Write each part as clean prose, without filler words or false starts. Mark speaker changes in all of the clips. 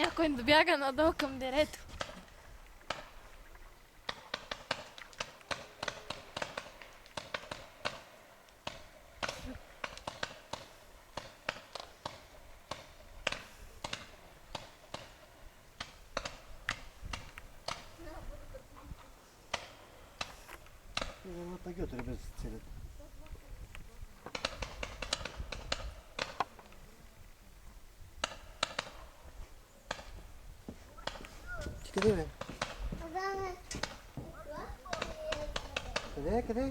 Speaker 1: Някой добяга надолу към дерето.
Speaker 2: Götür biz seni. Къде бе? Къде?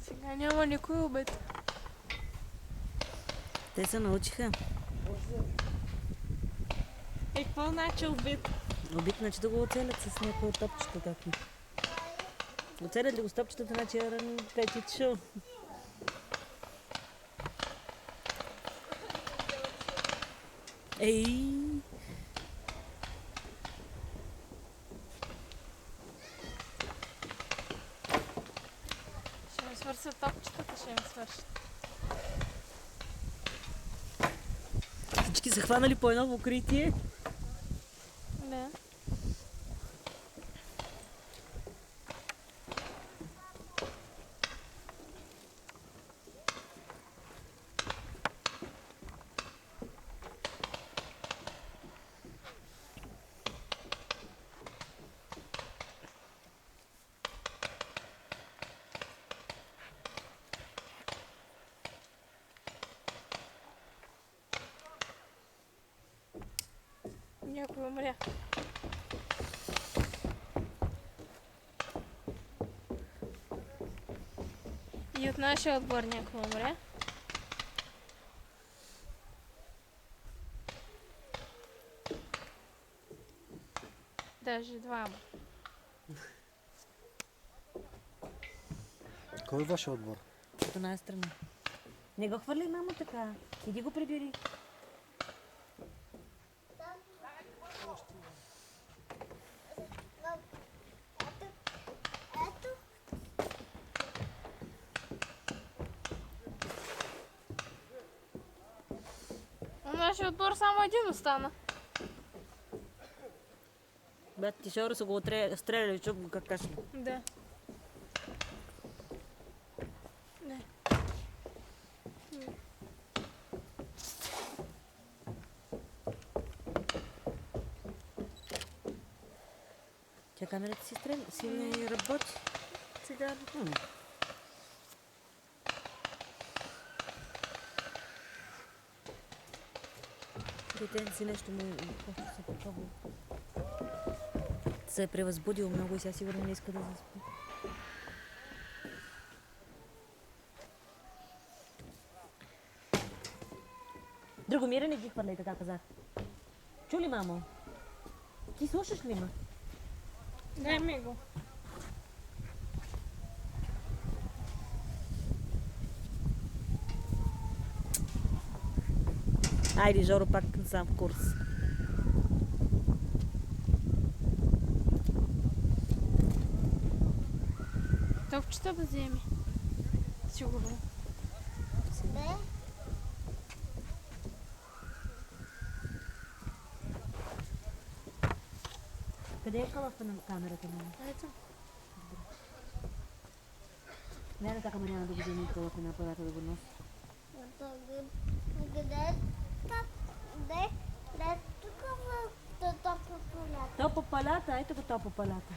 Speaker 1: Сега няма никой обед.
Speaker 3: Те се научиха.
Speaker 1: Какво значи обед?
Speaker 3: Обид, значи да го оцелят с някои топчета такива. Оцелят ли го с топчетата, значи вече чул. Ей!
Speaker 1: Ще ми свършат топчетата, ще ми свършат.
Speaker 3: Всички са хванали по едно покритие.
Speaker 1: Да. Някой умря. И от нашия отбор някой умря. Даже двама.
Speaker 2: Кой е вашия отбор?
Speaker 3: От една страна. Не го хвърли, мамо, така. Иди го прибери.
Speaker 1: У нашия отбор само един остана.
Speaker 3: Бе, ти шоро са го стреляли, чук го как кашля.
Speaker 1: Да. Не.
Speaker 3: Тя камерата си работи.
Speaker 1: Сега.
Speaker 3: Детен си нещо му се попробва. Се е превъзбудил много и сега сигурно не иска да заспи. Драгомира, не ги хвърляй, така казах. Чули, мамо? Ти слушаш ли ме?
Speaker 1: Дай ми го.
Speaker 3: Айде, Жоро, пак сам в курс.
Speaker 1: Топчета да вземе. Сигурно.
Speaker 3: Къде е калъпа на камерата ми?
Speaker 1: Ето.
Speaker 3: Не е така, Мариана, да го вземе и калъпа на апарата да го носи. Топопалата, ето го топопалата.